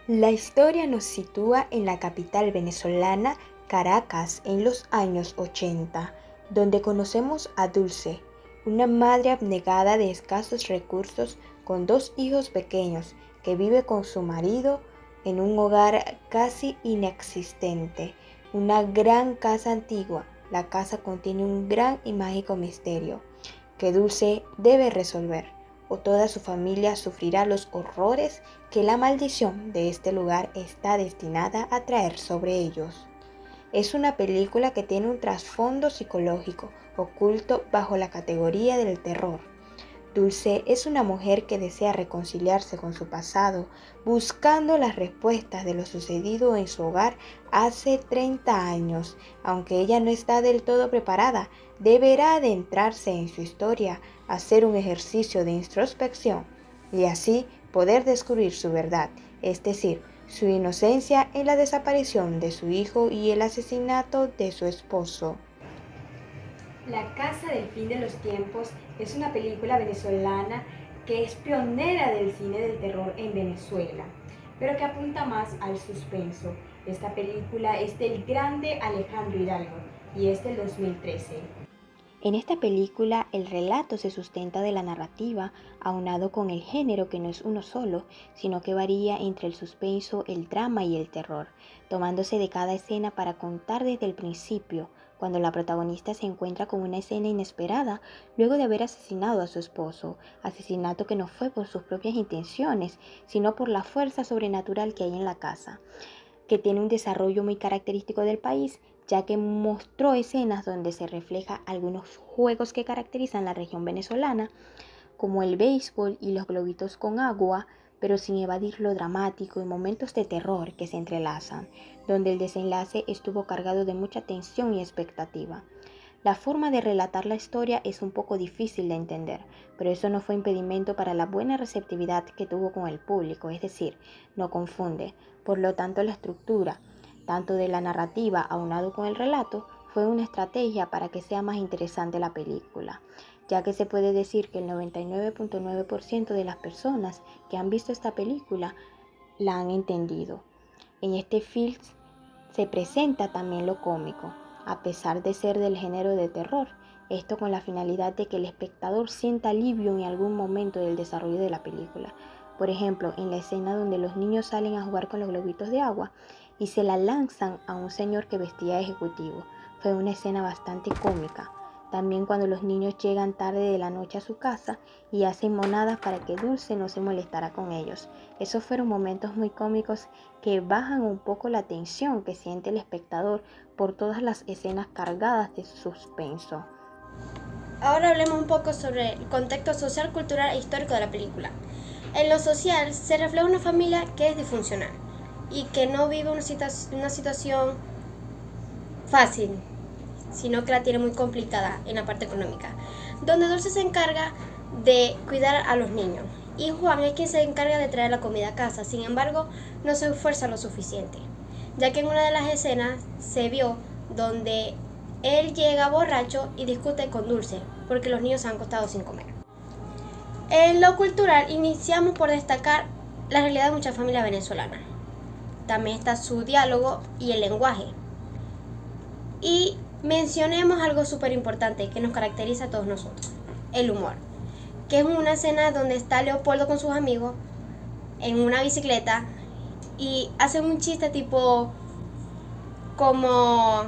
La historia nos sitúa en la capital venezolana, Caracas, en los años 80, donde conocemos a Dulce, una madre abnegada de escasos recursos con dos hijos pequeños que vive con su marido en un hogar casi inexistente, una gran casa antigua. La casa contiene un gran y mágico misterio que Dulce debe resolver, o toda su familia sufrirá los horrores que la maldición de este lugar está destinada a traer sobre ellos. Es una película que tiene un trasfondo psicológico oculto bajo la categoría del terror. Dulce es una mujer que desea reconciliarse con su pasado, buscando las respuestas de lo sucedido en su hogar hace 30 años. Aunque ella no está del todo preparada, deberá adentrarse en su historia, hacer un ejercicio de introspección y así poder descubrir su verdad, es decir, su inocencia en la desaparición de su hijo y el asesinato de su esposo. La Casa del Fin de los Tiempos es una película venezolana que es pionera del cine del terror en Venezuela, pero que apunta más al suspenso. Esta película es del grande Alejandro Hidalgo y es del 2013. En esta película el relato se sustenta de la narrativa, aunado con el género que no es uno solo, sino que varía entre el suspenso, el drama y el terror, tomándose de cada escena para contar desde el principio, cuando la protagonista se encuentra con una escena inesperada luego de haber asesinado a su esposo, asesinato que no fue por sus propias intenciones, sino por la fuerza sobrenatural que hay en la casa, que tiene un desarrollo muy característico del país, ya que mostró escenas donde se refleja algunos juegos que caracterizan la región venezolana, como el béisbol y los globitos con agua, pero sin evadir lo dramático y momentos de terror que se entrelazan, donde el desenlace estuvo cargado de mucha tensión y expectativa. La forma de relatar la historia es un poco difícil de entender, pero eso no fue impedimento para la buena receptividad que tuvo con el público, es decir, no confunde. Por lo tanto, la estructura, tanto de la narrativa aunado con el relato, fue una estrategia para que sea más interesante la película, ya que se puede decir que el 99.9% de las personas que han visto esta película la han entendido. En este film se presenta también lo cómico, a pesar de ser del género de terror, esto con la finalidad de que el espectador sienta alivio en algún momento del desarrollo de la película. Por ejemplo, en la escena donde los niños salen a jugar con los globitos de agua y se la lanzan a un señor que vestía de ejecutivo. Fue una escena bastante cómica. También cuando los niños llegan tarde de la noche a su casa y hacen monadas para que Dulce no se molestara con ellos. Esos fueron momentos muy cómicos que bajan un poco la tensión que siente el espectador por todas las escenas cargadas de suspenso. Ahora hablemos un poco sobre el contexto social, cultural e histórico de la película. En lo social se refleja una familia que es disfuncional y que no vive una situación fácil, sino que la tiene muy complicada en la parte económica, donde Dulce se encarga de cuidar a los niños y Juan es quien se encarga de traer la comida a casa. Sin embargo, no se esfuerza lo suficiente, ya que en una de las escenas se vio donde él llega borracho y discute con Dulce porque los niños se han acostado sin comer. En lo cultural iniciamos por destacar la realidad de muchas familias venezolanas. También está su diálogo y el lenguaje. Y mencionemos algo súper importante que nos caracteriza a todos nosotros, el humor, que es una escena donde está Leopoldo con sus amigos en una bicicleta y hacen un chiste tipo como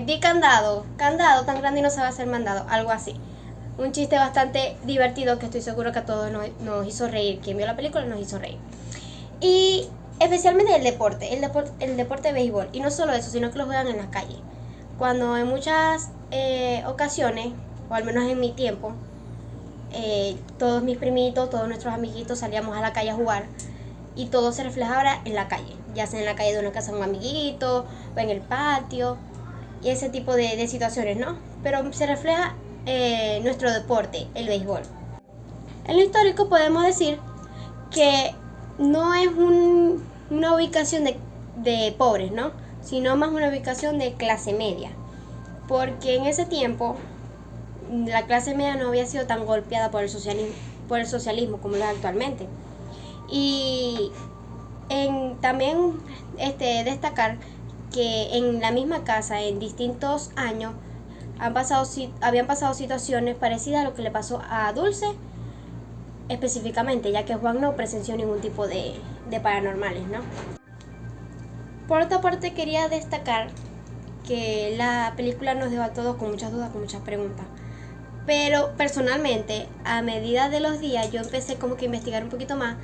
di candado tan grande y no se va a hacer mandado, algo así. Un chiste bastante divertido que estoy seguro que a todos nos hizo reír. Quien vio la película nos hizo reír. Y especialmente el deporte de béisbol. Y no solo eso, sino que lo juegan en la calle. Cuando en muchas ocasiones, o al menos en mi tiempo, todos mis primitos, todos nuestros amiguitos salíamos a la calle a jugar. Y todo se refleja ahora en la calle, ya sea en la calle de una casa de un amiguito o en el patio y ese tipo de situaciones, ¿no? Pero se refleja nuestro deporte, el béisbol. En lo histórico podemos decir que no es una ubicación de pobres, ¿no? Sino más una ubicación de clase media, porque en ese tiempo la clase media no había sido tan golpeada por el socialismo como lo es actualmente. Y También destacar que en la misma casa, en distintos años, habían pasado situaciones parecidas a lo que le pasó a Dulce específicamente, ya que Juan no presenció ningún tipo de paranormales, ¿no? Por otra parte, quería destacar que la película nos dejó a todos con muchas dudas, con muchas preguntas. Pero personalmente, a medida de los días, yo empecé como que a investigar un poquito más,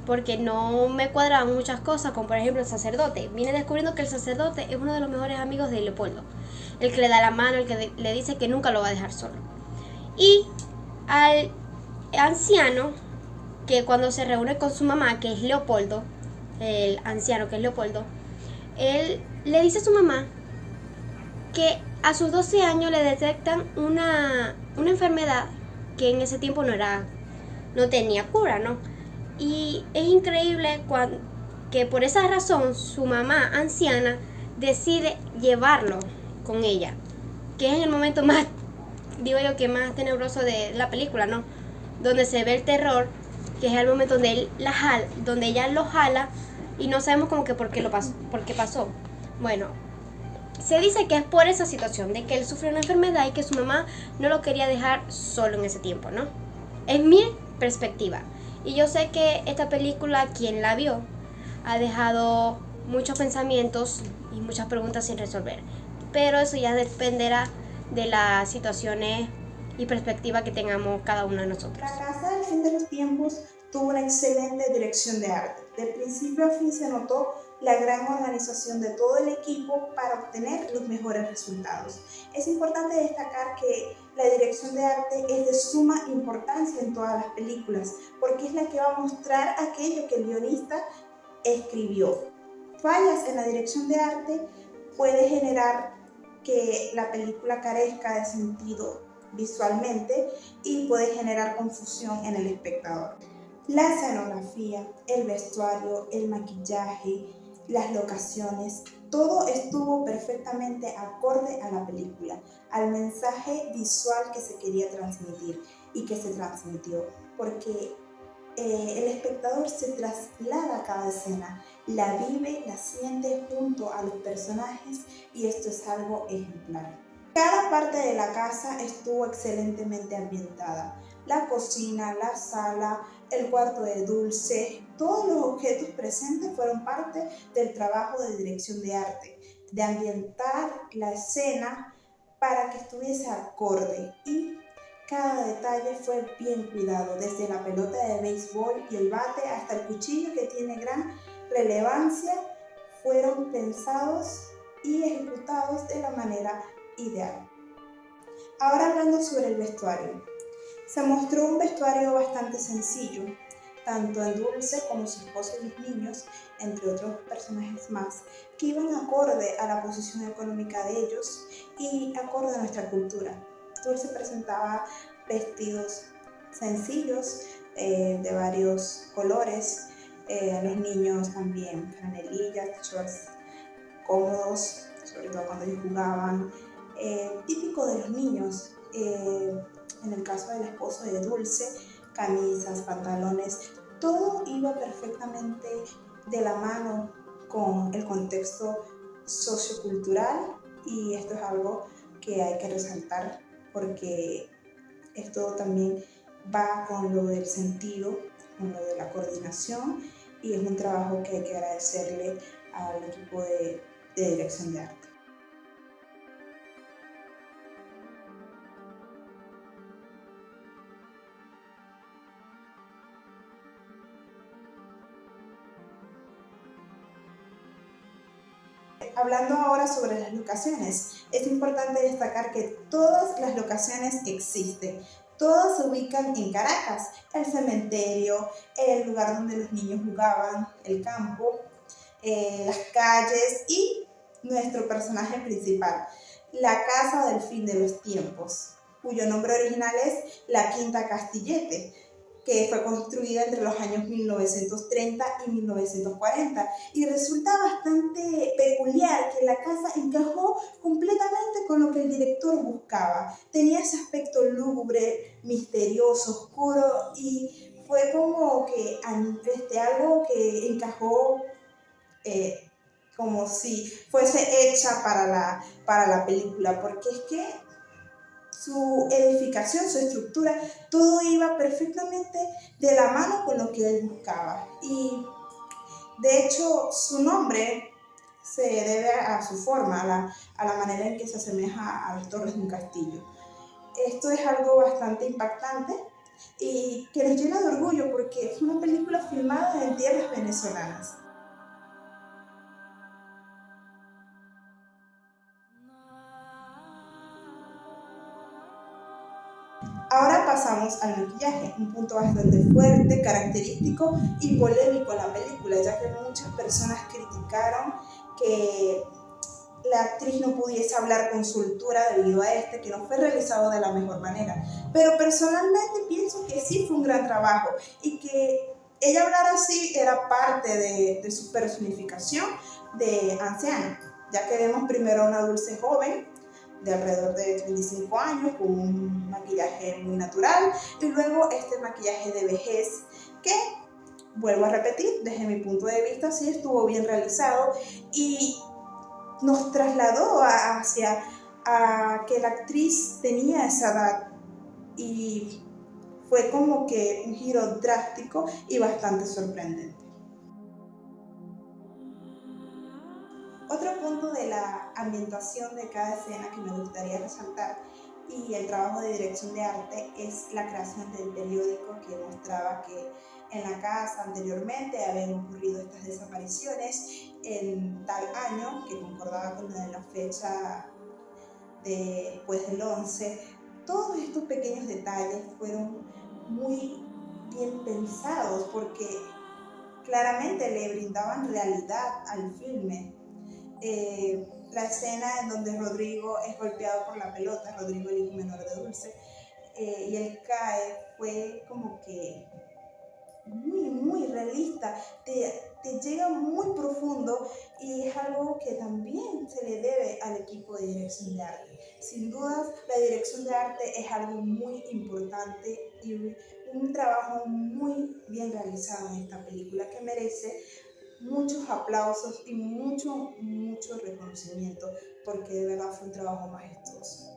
porque no me cuadraban muchas cosas, como por ejemplo el sacerdote. Vine descubriendo que el sacerdote es uno de los mejores amigos de Leopoldo, el que le da la mano, el que le dice que nunca lo va a dejar solo. Y al anciano, que cuando se reúne con su mamá, que es Leopoldo, el anciano que es Leopoldo, él le dice a su mamá que a sus 12 años le detectan una enfermedad que en ese tiempo no tenía cura, ¿no? Y es increíble que por esa razón su mamá anciana decide llevarlo con ella, que es en el momento más, digo yo, que más tenebroso de la película, ¿no? Donde se ve el terror, que es el momento donde ella lo jala y no sabemos como que por qué pasó. Bueno, se dice que es por esa situación, de que él sufrió una enfermedad y que su mamá no lo quería dejar solo en ese tiempo, ¿no? Es mi perspectiva. Y yo sé que esta película, quien la vio, ha dejado muchos pensamientos y muchas preguntas sin resolver. Pero eso ya dependerá de las situaciones y perspectiva que tengamos cada uno de nosotros. La Casa del Fin de los Tiempos tuvo una excelente dirección de arte. De principio a fin se notó la gran organización de todo el equipo para obtener los mejores resultados. Es importante destacar que la dirección de arte es de suma importancia en todas las películas, porque es la que va a mostrar aquello que el guionista escribió. Fallas en la dirección de arte puede generar que la película carezca de sentido visualmente y puede generar confusión en el espectador. La escenografía, el vestuario, el maquillaje, las locaciones, todo estuvo perfectamente acorde a la película, al mensaje visual que se quería transmitir y que se transmitió, porque el espectador se traslada a cada escena, la vive, la siente junto a los personajes y esto es algo ejemplar. Cada parte de la casa estuvo excelentemente ambientada. La cocina, la sala, el cuarto de Dulce, todos los objetos presentes fueron parte del trabajo de dirección de arte, de ambientar la escena para que estuviese acorde y cada detalle fue bien cuidado, desde la pelota de béisbol y el bate hasta el cuchillo que tiene gran relevancia, fueron pensados y ejecutados de la manera ideal. Ahora hablando sobre el vestuario. Se mostró un vestuario bastante sencillo, tanto en Dulce como su esposo y los niños, entre otros personajes más, que iban acorde a la posición económica de ellos y acorde a nuestra cultura. Dulce presentaba vestidos sencillos de varios colores, los niños también franelillas, shorts cómodos, sobre todo cuando ellos jugaban, típico de los niños. En el caso del esposo de Dulce, camisas, pantalones, todo iba perfectamente de la mano con el contexto sociocultural y esto es algo que hay que resaltar porque esto también va con lo del sentido, con lo de la coordinación y es un trabajo que hay que agradecerle al equipo de dirección de arte. Hablando ahora sobre las locaciones, es importante destacar que todas las locaciones existen. Todas se ubican en Caracas, el cementerio, el lugar donde los niños jugaban, el campo, las calles y nuestro personaje principal, la Casa del Fin de los Tiempos, cuyo nombre original es la Quinta Castillete, que fue construida entre los años 1930 y 1940 y resulta bastante peculiar que la casa encajó completamente con lo que el director buscaba. Tenía ese aspecto lúgubre, misterioso, oscuro y fue como que algo que encajó como si fuese hecha para la película, porque es que su edificación, su estructura, todo iba perfectamente de la mano con lo que él buscaba. Y de hecho su nombre se debe a su forma, a la manera en que se asemeja a las torres de un castillo. Esto es algo bastante impactante y que nos llena de orgullo porque es una película filmada en tierras venezolanas. Ahora pasamos al maquillaje, un punto bastante fuerte, característico y polémico en la película, ya que muchas personas criticaron que la actriz no pudiese hablar con soltura debido a que no fue realizado de la mejor manera. Pero personalmente pienso que sí fue un gran trabajo y que ella hablar así era parte de su personificación de anciana, ya que vemos primero a una Dulce joven de alrededor de 35 años con un maquillaje muy natural y luego este maquillaje de vejez que, vuelvo a repetir, desde mi punto de vista sí estuvo bien realizado y nos trasladó hacia a que la actriz tenía esa edad y fue como que un giro drástico y bastante sorprendente. Otro punto de la ambientación de cada escena que me gustaría resaltar y el trabajo de dirección de arte es la creación del periódico que mostraba que en la casa anteriormente habían ocurrido estas desapariciones en tal año que concordaba con la fecha del 11. Todos estos pequeños detalles fueron muy bien pensados porque claramente le brindaban realidad al filme. La escena en donde Rodrigo es golpeado por la pelota, Rodrigo el hijo menor de Dulce, y él cae, fue como que muy realista, te llega muy profundo y es algo que también se le debe al equipo de dirección de arte. Sin dudas, la dirección de arte es algo muy importante y un trabajo muy bien realizado en esta película que merece muchos aplausos y mucho reconocimiento porque de verdad fue un trabajo majestuoso.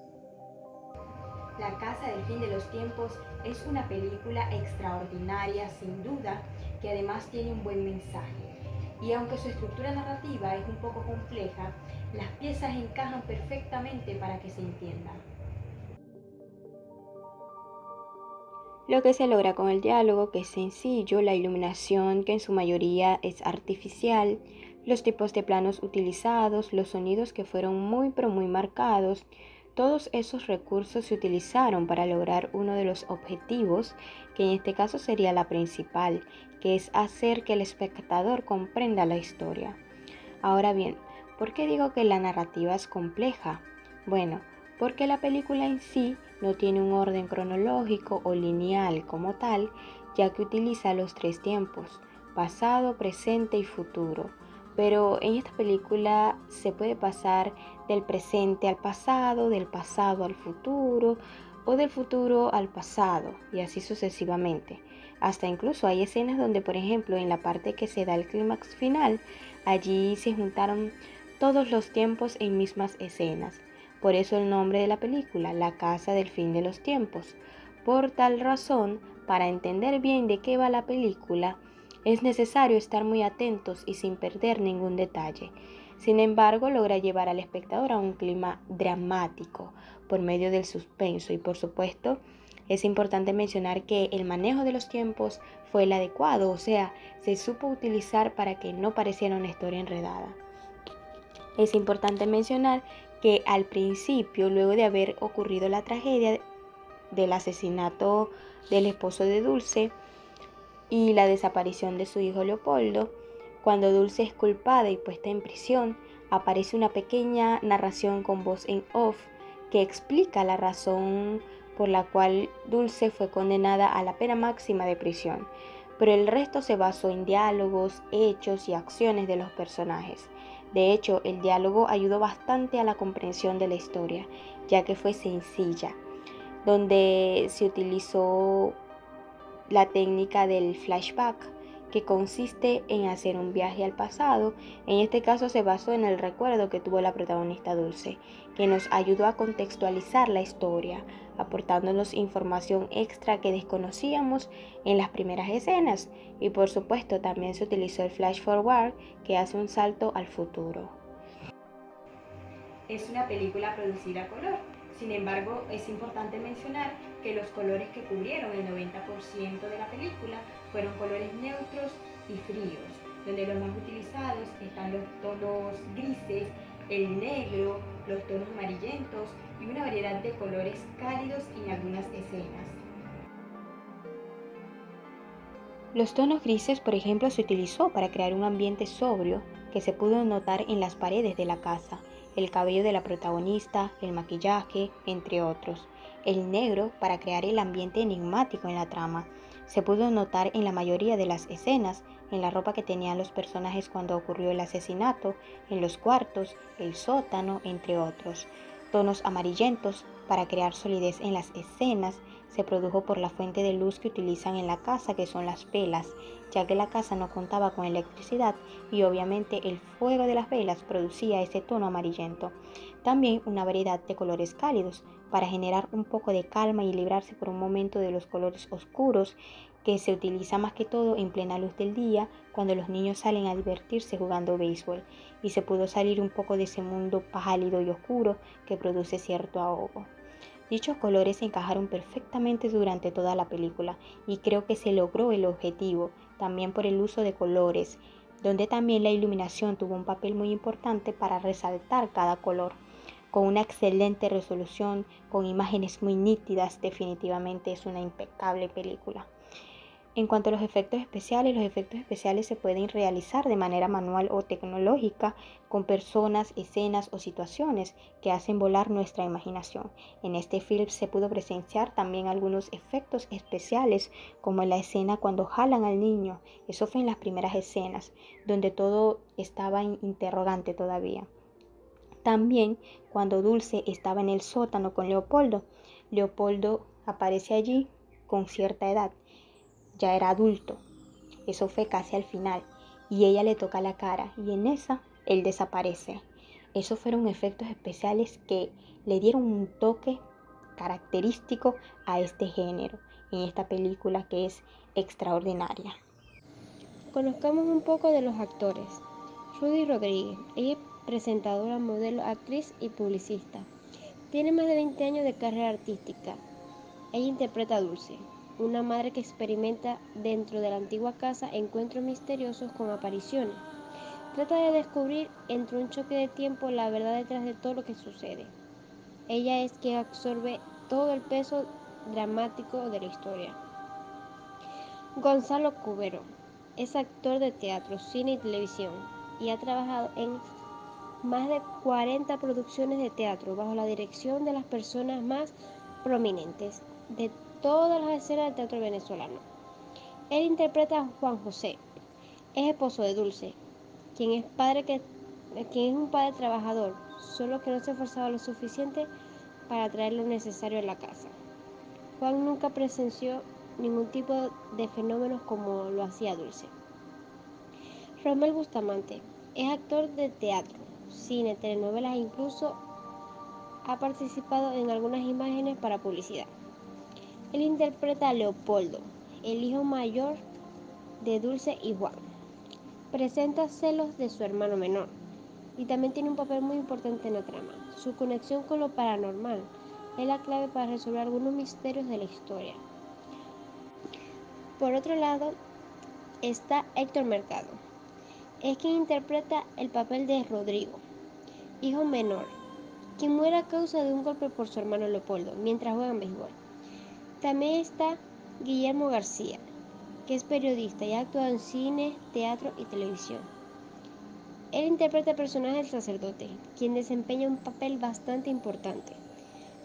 La Casa del Fin de los Tiempos es una película extraordinaria, sin duda, que además tiene un buen mensaje. Y aunque su estructura narrativa es un poco compleja, las piezas encajan perfectamente para que se entienda. Lo que se logra con el diálogo, que es sencillo, la iluminación, que en su mayoría es artificial, los tipos de planos utilizados, los sonidos que fueron muy pero muy marcados, todos esos recursos se utilizaron para lograr uno de los objetivos, que en este caso sería la principal, que es hacer que el espectador comprenda la historia. Ahora bien, ¿por qué digo que la narrativa es compleja? Bueno, porque la película en sí no tiene un orden cronológico o lineal como tal, ya que utiliza los tres tiempos, pasado, presente y futuro. Pero en esta película se puede pasar del presente al pasado, del pasado al futuro o del futuro al pasado y así sucesivamente. Hasta incluso hay escenas donde, por ejemplo, en la parte que se da el clímax final, allí se juntaron todos los tiempos en mismas escenas. Por eso el nombre de la película, La Casa del Fin de los Tiempos. Por tal razón, para entender bien de qué va la película, es necesario estar muy atentos y sin perder ningún detalle. Sin embargo, logra llevar al espectador a un clima dramático por medio del suspenso y, por supuesto, es importante mencionar que el manejo de los tiempos fue el adecuado, o sea, se supo utilizar para que no pareciera una historia enredada. Es importante mencionar que al principio, luego de haber ocurrido la tragedia del asesinato del esposo de Dulce y la desaparición de su hijo Leopoldo, cuando Dulce es culpada y puesta en prisión, aparece una pequeña narración con voz en off que explica la razón por la cual Dulce fue condenada a la pena máxima de prisión, pero el resto se basó en diálogos, hechos y acciones de los personajes. De hecho, el diálogo ayudó bastante a la comprensión de la historia, ya que fue sencilla, donde se utilizó la técnica del flashback, que consiste en hacer un viaje al pasado. En este caso se basó en el recuerdo que tuvo la protagonista Dulce, que nos ayudó a contextualizar la historia, aportándonos información extra que desconocíamos en las primeras escenas. Y por supuesto también se utilizó el flash forward, que hace un salto al futuro. Es una película producida a color. Sin embargo, es importante mencionar que los colores que cubrieron el 90% de la película fueron colores neutros y fríos, donde los más utilizados están los tonos grises, el negro, los tonos amarillentos y una variedad de colores cálidos en algunas escenas. Los tonos grises, por ejemplo, se utilizó para crear un ambiente sobrio que se pudo notar en las paredes de la casa, el cabello de la protagonista, el maquillaje, entre otros. El negro para crear el ambiente enigmático en la trama. Se pudo notar en la mayoría de las escenas, en la ropa que tenían los personajes cuando ocurrió el asesinato, en los cuartos, el sótano, entre otros. Tonos amarillentos para crear solidez en las escenas. Se produjo por la fuente de luz que utilizan en la casa, que son las velas, ya que la casa no contaba con electricidad y obviamente el fuego de las velas producía ese tono amarillento. También una variedad de colores cálidos para generar un poco de calma y librarse por un momento de los colores oscuros, que se utiliza más que todo en plena luz del día cuando los niños salen a divertirse jugando béisbol, y se pudo salir un poco de ese mundo pálido y oscuro que produce cierto ahogo. Dichos colores encajaron perfectamente durante toda la película y creo que se logró el objetivo, también por el uso de colores, donde también la iluminación tuvo un papel muy importante para resaltar cada color. Con una excelente resolución, con imágenes muy nítidas, definitivamente es una impecable película. En cuanto a los efectos especiales se pueden realizar de manera manual o tecnológica con personas, escenas o situaciones que hacen volar nuestra imaginación. En este film se pudo presenciar también algunos efectos especiales, como en la escena cuando jalan al niño. Eso fue en las primeras escenas, donde todo estaba interrogante todavía. También cuando Dulce estaba en el sótano con Leopoldo. Leopoldo aparece allí con cierta edad. Ya era adulto, eso fue casi al final, y ella le toca la cara y en esa él desaparece. Esos fueron efectos especiales que le dieron un toque característico a este género en esta película, que es extraordinaria. Conozcamos un poco de los actores. Rudy Rodríguez, ella es presentadora, modelo, actriz y publicista. Tiene más de 20 años de carrera artística. Ella interpreta a Dulce, una madre que experimenta dentro de la antigua casa encuentros misteriosos con apariciones. Trata de descubrir entre un choque de tiempo la verdad detrás de todo lo que sucede. Ella es quien absorbe todo el peso dramático de la historia. Gonzalo Cubero es actor de teatro, cine y televisión y ha trabajado en más de 40 producciones de teatro bajo la dirección de las personas más prominentes de todas las escenas del teatro venezolano. Él interpreta a Juan José, es esposo de Dulce, quien es un padre trabajador, solo que no se esforzaba lo suficiente para traer lo necesario a la casa. Juan nunca presenció ningún tipo de fenómenos como lo hacía Dulce. Romel Bustamante es actor de teatro, cine, telenovelas e incluso ha participado en algunas imágenes para publicidad. Él interpreta a Leopoldo, el hijo mayor de Dulce y Juan. Presenta celos de su hermano menor y también tiene un papel muy importante en la trama. Su conexión con lo paranormal es la clave para resolver algunos misterios de la historia. Por otro lado, está Héctor Mercado. Es quien interpreta el papel de Rodrigo, hijo menor, quien muere a causa de un golpe por su hermano Leopoldo mientras juegan béisbol. También está Guillermo García, que es periodista y ha actuado en cine, teatro y televisión. Él interpreta el personaje del sacerdote, quien desempeña un papel bastante importante.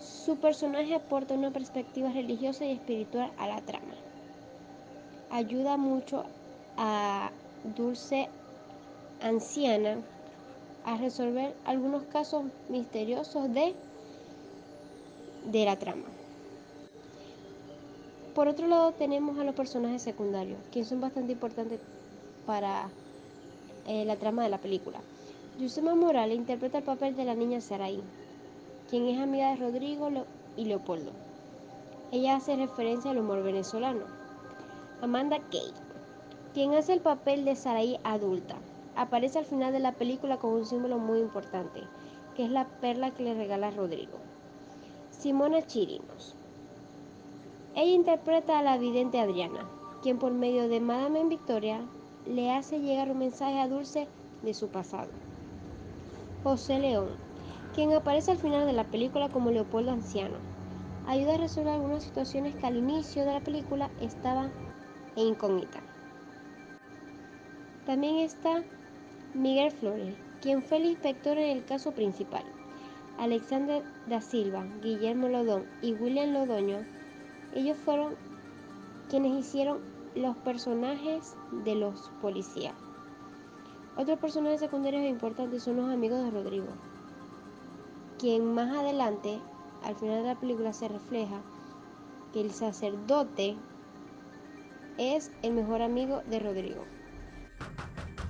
Su personaje aporta una perspectiva religiosa y espiritual a la trama. Ayuda mucho a Dulce anciana a resolver algunos casos misteriosos de la trama. Por otro lado tenemos a los personajes secundarios, quienes son bastante importantes para la trama de la película. Yusema Morales interpreta el papel de la niña Saraí, quien es amiga de Rodrigo y Leopoldo. Ella hace referencia al humor venezolano. Amanda Key, quien hace el papel de Saraí adulta, aparece al final de la película con un símbolo muy importante, que es la perla que le regala Rodrigo. Simona Chirinos. Ella interpreta a la vidente Adriana, quien por medio de Madame en Victoria le hace llegar un mensaje a Dulce de su pasado. José León, quien aparece al final de la película como Leopoldo anciano, ayuda a resolver algunas situaciones que al inicio de la película estaban en incógnita. También está Miguel Flores, quien fue el inspector en el caso principal. Alexander da Silva, Guillermo Lodón y William Lodoño, ellos fueron quienes hicieron los personajes de los policías. Otros personajes secundarios importantes son los amigos de Rodrigo, quien más adelante, al final de la película, se refleja que el sacerdote es el mejor amigo de Rodrigo.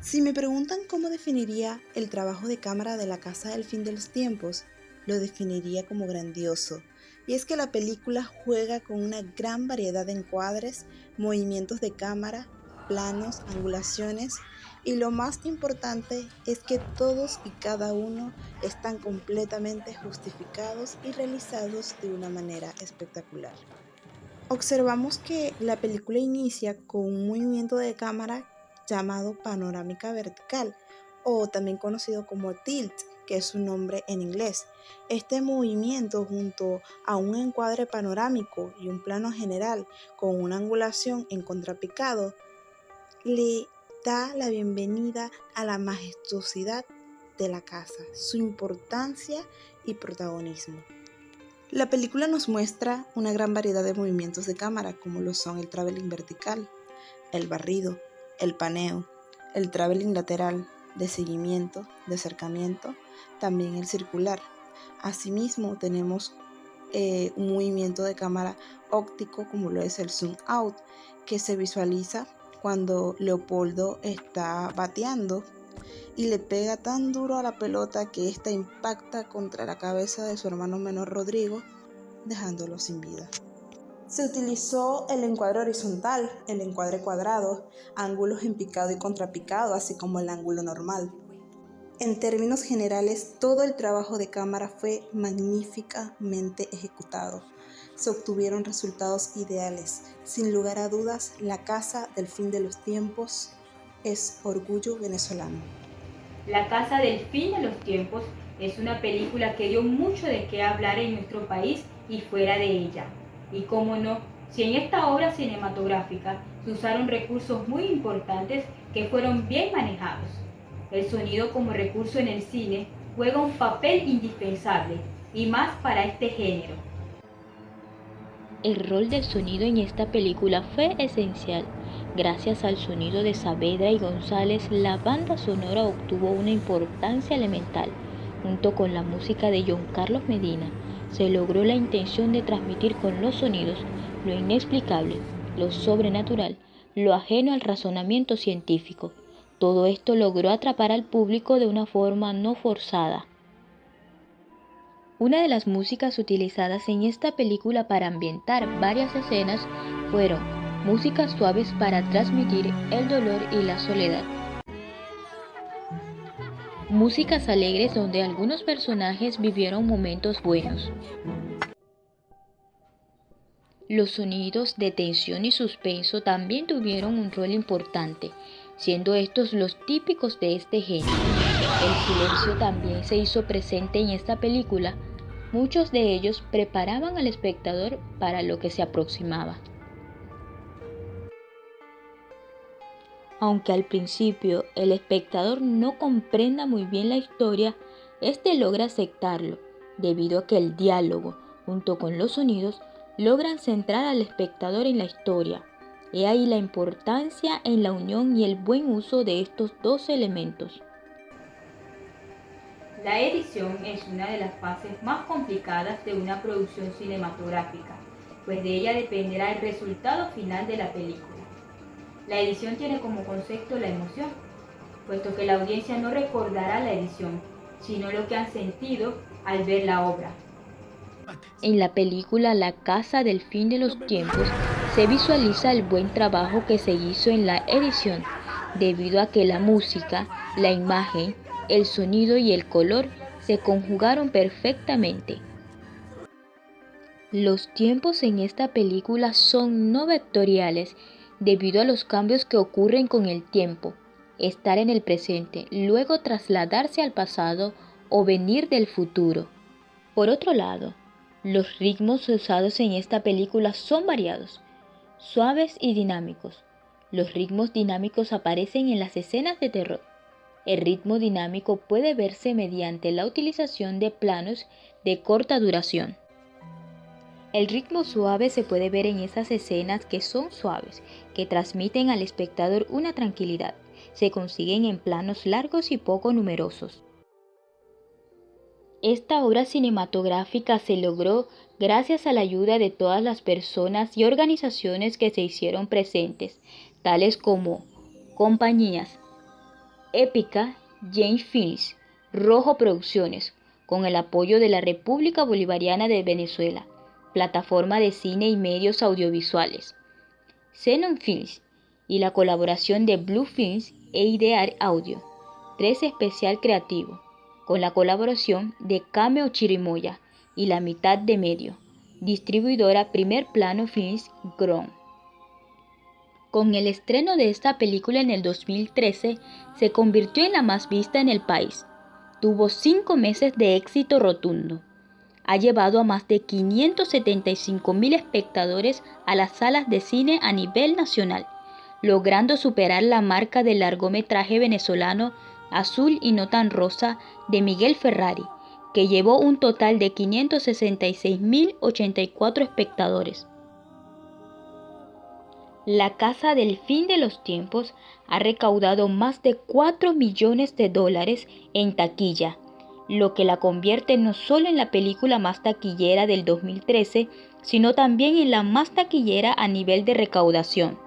Si me preguntan cómo definiría el trabajo de cámara de La Casa del Fin de los Tiempos, lo definiría como grandioso. Y es que la película juega con una gran variedad de encuadres, movimientos de cámara, planos, angulaciones, y lo más importante es que todos y cada uno están completamente justificados y realizados de una manera espectacular. Observamos que la película inicia con un movimiento de cámara llamado panorámica vertical, o también conocido como tilt, que es su nombre en inglés. Este movimiento, junto a un encuadre panorámico y un plano general con una angulación en contrapicado, le da la bienvenida a la majestuosidad de la casa, su importancia y protagonismo. La película nos muestra una gran variedad de movimientos de cámara, como lo son el traveling vertical, el barrido, el paneo, el traveling lateral, de seguimiento, de acercamiento, también el circular. Asimismo, tenemos un movimiento de cámara óptico, como lo es el zoom out, que se visualiza cuando Leopoldo está bateando y le pega tan duro a la pelota que ésta impacta contra la cabeza de su hermano menor Rodrigo, dejándolo sin vida. Se utilizó el encuadre horizontal, el encuadre cuadrado, ángulos en picado y contrapicado, así como el ángulo normal. En términos generales, todo el trabajo de cámara fue magníficamente ejecutado. Se obtuvieron resultados ideales. Sin lugar a dudas, La Casa del Fin de los Tiempos es orgullo venezolano. La Casa del Fin de los Tiempos es una película que dio mucho de qué hablar en nuestro país y fuera de ella. Y cómo no, si en esta obra cinematográfica se usaron recursos muy importantes que fueron bien manejados. El sonido como recurso en el cine juega un papel indispensable, y más para este género. El rol del sonido en esta película fue esencial. Gracias al sonido de Saavedra y González, la banda sonora obtuvo una importancia elemental. Junto con la música de John Carlos Medina, se logró la intención de transmitir con los sonidos lo inexplicable, lo sobrenatural, lo ajeno al razonamiento científico. Todo esto logró atrapar al público de una forma no forzada. Una de las músicas utilizadas en esta película para ambientar varias escenas fueron músicas suaves para transmitir el dolor y la soledad. Músicas alegres donde algunos personajes vivieron momentos buenos. Los sonidos de tensión y suspenso también tuvieron un rol importante, siendo estos los típicos de este género. El silencio también se hizo presente en esta película. Muchos de ellos preparaban al espectador para lo que se aproximaba. Aunque al principio el espectador no comprenda muy bien la historia, este logra aceptarlo, debido a que el diálogo, junto con los sonidos, logran centrar al espectador en la historia. He ahí la importancia en la unión y el buen uso de estos dos elementos. La edición es una de las fases más complicadas de una producción cinematográfica, pues de ella dependerá el resultado final de la película. La edición tiene como concepto la emoción, puesto que la audiencia no recordará la edición, sino lo que han sentido al ver la obra. En la película La Casa del Fin de los Tiempos se visualiza el buen trabajo que se hizo en la edición, debido a que la música, la imagen, el sonido y el color se conjugaron perfectamente. Los tiempos en esta película son no vectoriales debido a los cambios que ocurren con el tiempo, estar en el presente, luego trasladarse al pasado o venir del futuro. Por otro lado, los ritmos usados en esta película son variados, suaves y dinámicos. Los ritmos dinámicos aparecen en las escenas de terror. El ritmo dinámico puede verse mediante la utilización de planos de corta duración. El ritmo suave se puede ver en esas escenas que son suaves, que transmiten al espectador una tranquilidad. Se consiguen en planos largos y poco numerosos. Esta obra cinematográfica se logró gracias a la ayuda de todas las personas y organizaciones que se hicieron presentes, tales como compañías Épica, James Films, Rojo Producciones, con el apoyo de la República Bolivariana de Venezuela, Plataforma de Cine y Medios Audiovisuales, Xenon Films y la colaboración de Blue Films e Idear Audio, 3 Especial Creativo, con la colaboración de Cameo Chirimoya y La Mitad de Medio, distribuidora Primer Plano Films Grom. Con el estreno de esta película en el 2013, se convirtió en la más vista en el país. Tuvo 5 meses de éxito rotundo. Ha llevado a más de 575,000 espectadores a las salas de cine a nivel nacional, logrando superar la marca del largometraje venezolano Azul y no tan rosa de Miguel Ferrari, que llevó un total de 566,084 espectadores. La Casa del Fin de los Tiempos ha recaudado más de $4 millones en taquilla, lo que la convierte no solo en la película más taquillera del 2013, sino también en la más taquillera a nivel de recaudación.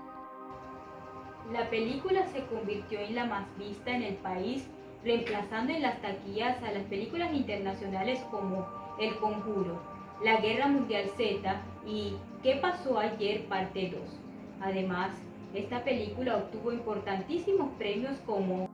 La película se convirtió en la más vista en el país, reemplazando en las taquillas a las películas internacionales como El Conjuro, La Guerra Mundial Z y ¿Qué pasó ayer? Parte 2. Además, esta película obtuvo importantísimos premios como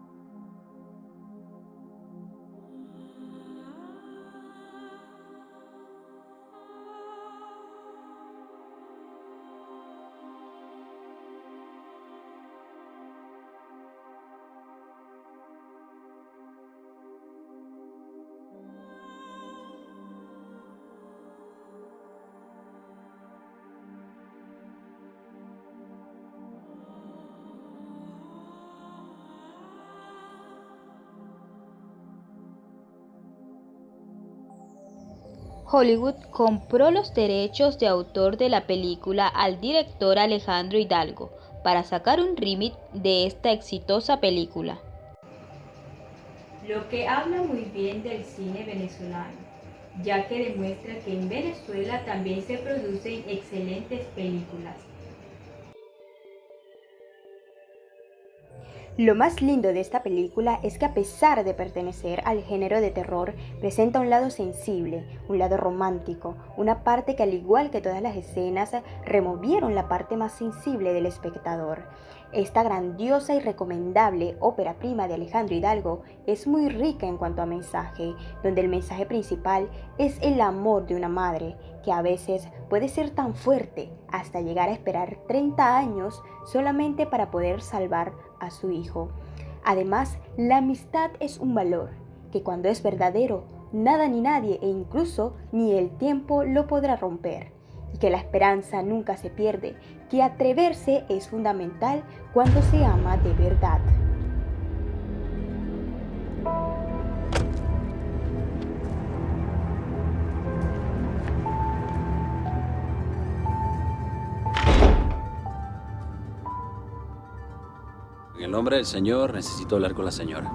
Hollywood compró los derechos de autor de la película al director Alejandro Hidalgo para sacar un remake de esta exitosa película. lo que habla muy bien del cine venezolano, ya que demuestra que en Venezuela también se producen excelentes películas. Lo más lindo de esta película es que a pesar de pertenecer al género de terror, presenta un lado sensible, un lado romántico, una parte que al igual que todas las escenas, removieron la parte más sensible del espectador. Esta grandiosa y recomendable ópera prima de Alejandro Hidalgo es muy rica en cuanto a mensaje, donde el mensaje principal es el amor de una madre, que a veces puede ser tan fuerte hasta llegar a esperar 30 años solamente para poder salvar a su hijo. Además, la amistad es un valor que cuando es verdadero, nada ni nadie e incluso ni el tiempo lo podrá romper. Y que la esperanza nunca se pierde, que atreverse es fundamental cuando se ama de verdad. En el nombre del Señor, necesito hablar con la señora.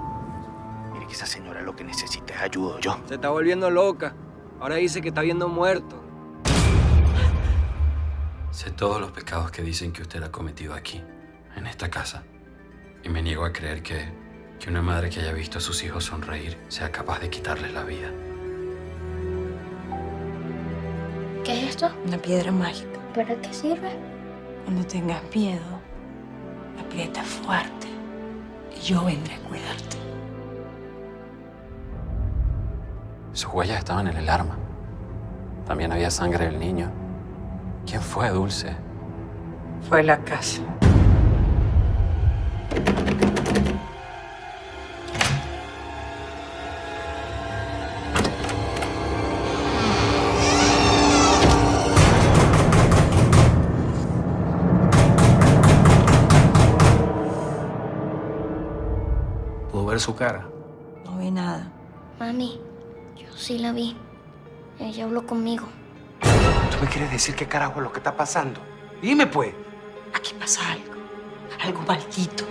Mire que esa señora lo que necesita es ayuda, yo. Se está volviendo loca. Ahora dice que está viendo muerto. Sé todos los pecados que dicen que usted ha cometido aquí, en esta casa. Y me niego a creer que una madre que haya visto a sus hijos sonreír sea capaz de quitarles la vida. ¿Qué es esto? Una piedra mágica. ¿Para qué sirve? Cuando tengas miedo, aprieta fuerte y yo vendré a cuidarte. Sus huellas estaban en el arma. También había sangre del niño. ¿Quién fue, Dulce? Fue la casa. ¿Puedo ver su cara? No vi nada. Mami, yo sí la vi. Ella habló conmigo. ¿Tú me quieres decir qué carajo es lo que está pasando? Dime, pues. Aquí pasa algo. Algo maldito.